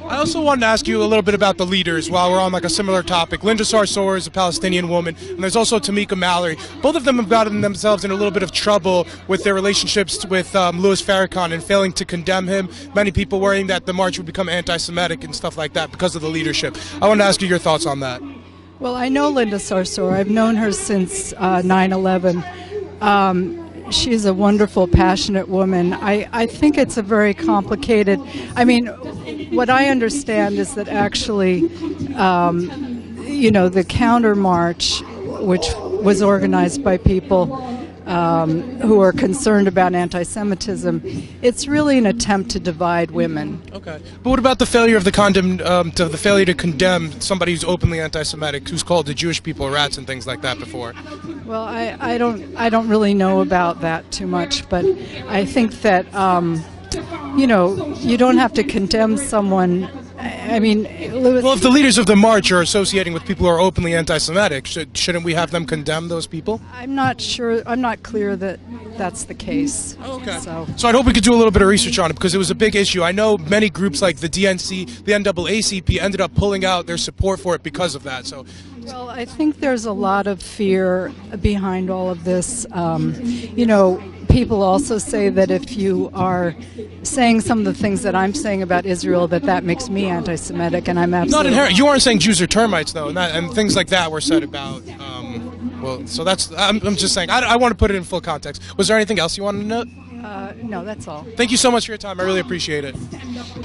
I also wanted to ask you a little bit about the leaders while we're on like a similar topic. Linda Sarsour is a Palestinian woman, and there's also Tamika Mallory. Both of them have gotten themselves in a little bit of trouble with their relationships with Louis Farrakhan and failing to condemn him. Many people worrying that the march would become anti-Semitic and stuff like that because of the leadership. I want to ask you your thoughts on that. Well, I know Linda Sarsour. I've known her since 9/11. She's a wonderful, passionate woman. I think it's a very complicated, I mean, what I understand is that actually, the counter march, which was organized by people who are concerned about anti-Semitism, it's really an attempt to divide women. Okay, but what about the failure of the failure to condemn somebody who's openly anti-Semitic, who's called the Jewish people rats and things like that before? Well, I don't really know about that too much, but I think that you don't have to condemn someone. I mean, well, if the leaders of the march are associating with people who are openly anti-Semitic, shouldn't we have them condemn those people? I'm not sure. I'm not clear that that's the case. Okay. So I'd hope we could do a little bit of research on it because it was a big issue. I know many groups like the DNC, the NAACP ended up pulling out their support for it because of that. So. Well, I think there's a lot of fear behind all of this. People also say that if you are saying some of the things that I'm saying about Israel, that makes me anti-Semitic, and I'm absolutely... Not inherent. You aren't saying Jews are termites, though, and things like that were said about... so that's... I'm just saying. I want to put it in full context. Was there anything else you wanted to note? No, that's all. Thank you so much for your time. I really appreciate it.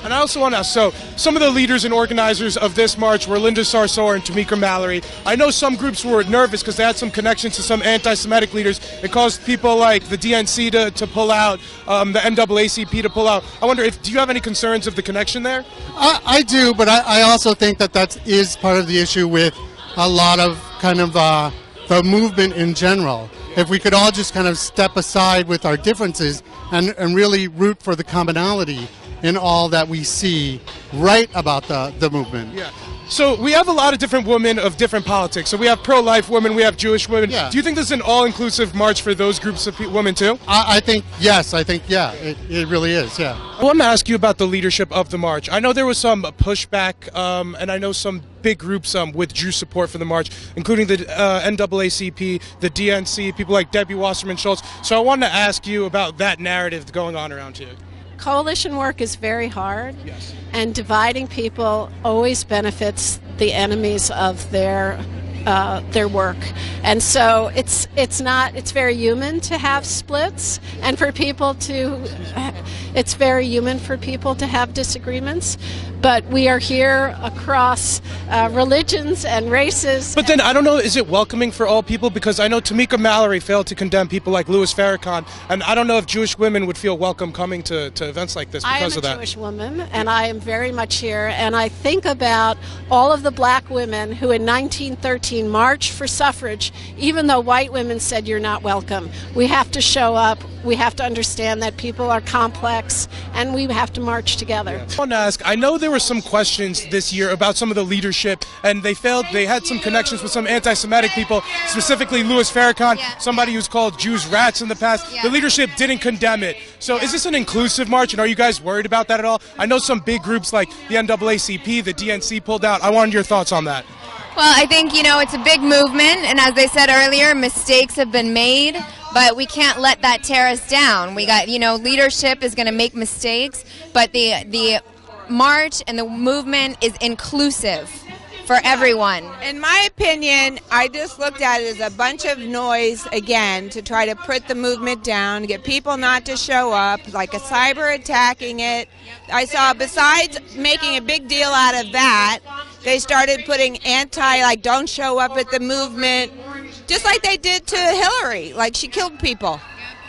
And I also want to ask, so some of the leaders and organizers of this march were Linda Sarsour and Tamika Mallory. I know some groups were nervous because they had some connections to some anti-Semitic leaders. It caused people like the DNC to pull out, the NAACP to pull out. I wonder, do you have any concerns of the connection there? I do, but I also think that is part of the issue with a lot of kind of the movement in general. If we could all just kind of step aside with our differences and really root for the commonality in all that we see right about the movement. Yeah. So we have a lot of different women of different politics. So we have pro-life women, we have Jewish women. Yeah. Do you think this is an all-inclusive march for those groups of women too? I think, yes. I think, yeah, it really is, yeah. I want to ask you about the leadership of the march. I know there was some pushback, and I know some big groups withdrew support for the march, including the NAACP, the DNC, people like Debbie Wasserman Schultz. So I wanted to ask you about that narrative going on around here. Coalition work is very hard, yes, and dividing people always benefits the enemies of their work. And so it's very human to have splits, and it's very human for people to have disagreements. But we are here across religions and races. But then, I don't know, is it welcoming for all people? Because I know Tamika Mallory failed to condemn people like Louis Farrakhan, and I don't know if Jewish women would feel welcome coming to events like this because of that. I am a Jewish woman, and I am very much here, and I think about all of the black women who in 1913 marched for suffrage, even though white women said you're not welcome. We have to show up. We have to understand that people are complex, and we have to march together. I want to ask, I know there were some questions this year about some of the leadership, and they had some connections with some anti-Semitic people, specifically Louis Farrakhan, somebody who's called Jews rats in the past. The leadership didn't condemn it. So is this an inclusive march, and are you guys worried about that at all? I know some big groups like the NAACP, the DNC pulled out. I wanted your thoughts on that. Well, I think, it's a big movement, and as I said earlier, mistakes have been made, but we can't let that tear us down. We got, leadership is going to make mistakes, but the march and the movement is inclusive for everyone. In my opinion, I just looked at it as a bunch of noise again to try to put the movement down, get people not to show up, like a cyber attacking it. I saw, besides making a big deal out of that, they started putting don't show up at the movement, just like they did to Hillary, like she killed people.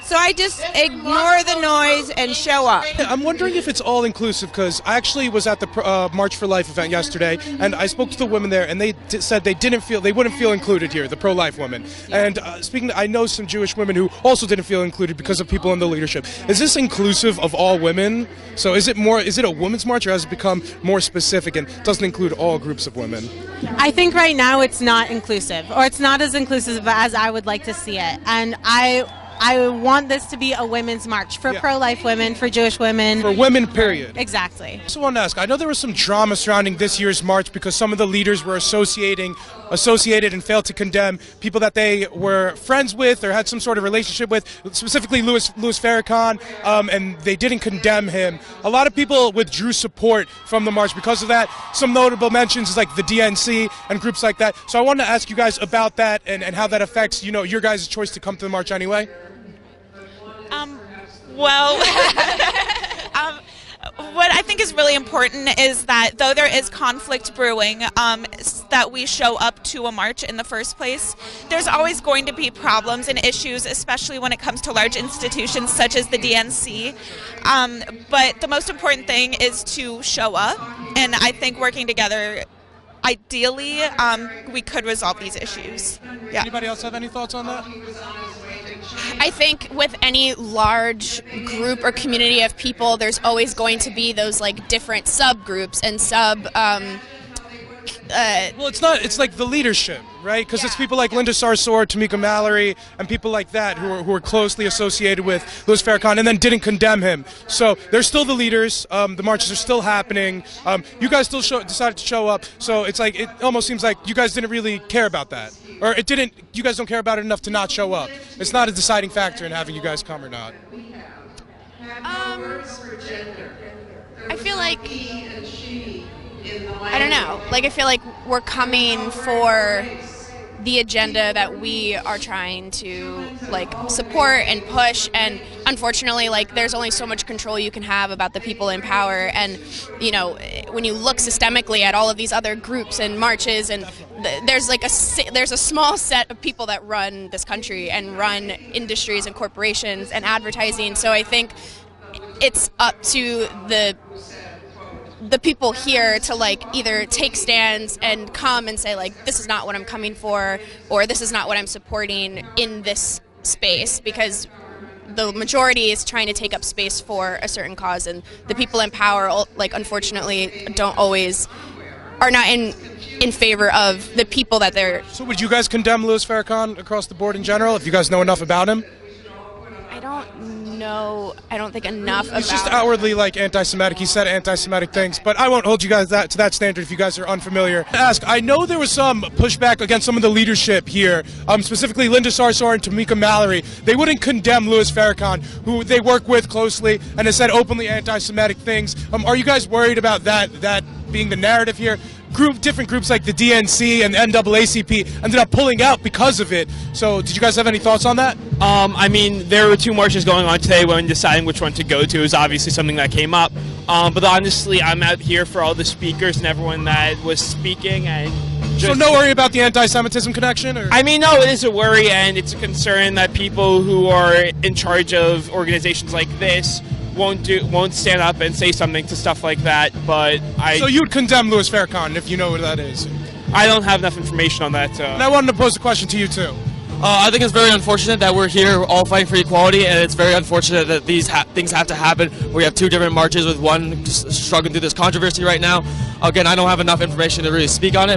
So I just ignore the noise and show up. I'm wondering if it's all inclusive, because I actually was at the March for Life event yesterday, and I spoke to the women there, and they said they wouldn't feel included here, the pro-life women. And I know some Jewish women who also didn't feel included because of people in the leadership. Is this inclusive of all women? So is it a women's march, or has it become more specific and doesn't include all groups of women? I think right now it's not inclusive, or it's not as inclusive as I would like to see it. And I I want this to be a women's march for pro-life women, for Jewish women. For women, period. Exactly. I also want to ask, I know there was some drama surrounding this year's march because some of the leaders were associated and failed to condemn people that they were friends with or had some sort of relationship with, specifically Louis Farrakhan, and they didn't condemn him. A lot of people withdrew support from the march because of that. Some notable mentions is like the DNC and groups like that. So I wanted to ask you guys about that and how that affects, your guys' choice to come to the march anyway. Well, what I think is really important is that though there is conflict brewing, that we show up to a march in the first place. There's always going to be problems and issues, especially when it comes to large institutions such as the DNC. But the most important thing is to show up, and I think working together, ideally, we could resolve these issues. Yeah. Anybody else have any thoughts on that? I think with any large group or community of people, there's always going to be those like different subgroups and well, it's like the leadership, right? Because it's people like Linda Sarsour, Tamika Mallory, and people like that who are closely associated with Louis Farrakhan and then didn't condemn him. So they're still the leaders. The marches are still happening. You guys still decided to show up. So it's like, it almost seems like you guys didn't really care about that. Or you guys don't care about it enough to not show up. It's not a deciding factor in having you guys come or not. I feel like, I don't know, like I feel like we're coming for the agenda that we are trying to like support and push, and unfortunately like there's only so much control you can have about the people in power, and when you look systemically at all of these other groups and marches, and there's a small set of people that run this country and run industries and corporations and advertising. So I think it's up to the people here to like either take stands and come and say like, this is not what I'm coming for, or this is not what I'm supporting in this space, because the majority is trying to take up space for a certain cause, and the people in power, like, unfortunately are not in favor of the people that they're. So would you guys condemn Louis Farrakhan across the board in general if you guys know enough about him? I don't know. I don't think enough about. He's just outwardly like anti-Semitic. He said anti-Semitic things, but I won't hold you guys to that standard if you guys are unfamiliar. I know there was some pushback against some of the leadership here, specifically Linda Sarsour and Tamika Mallory. They wouldn't condemn Louis Farrakhan, who they work with closely, and has said openly anti-Semitic things. Are you guys worried about that being the narrative here? Different groups like the DNC and the NAACP ended up pulling out because of it. So did you guys have any thoughts on that? I mean, there were two marches going on today. When deciding which one to go to is obviously something that came up. But honestly, I'm out here for all the speakers and everyone that was speaking. And so no worry about the anti-Semitism connection? Or? I mean, no, it is a worry, and it's a concern that people who are in charge of organizations like this won't stand up and say something to stuff like that. But So you'd condemn Louis Farrakhan if you know what that is? I don't have enough information on that. And I wanted to pose a question to you too. I think it's very unfortunate that we're here all fighting for equality, and it's very unfortunate that these things have to happen. We have two different marches with one struggling through this controversy right now. Again, I don't have enough information to really speak on it.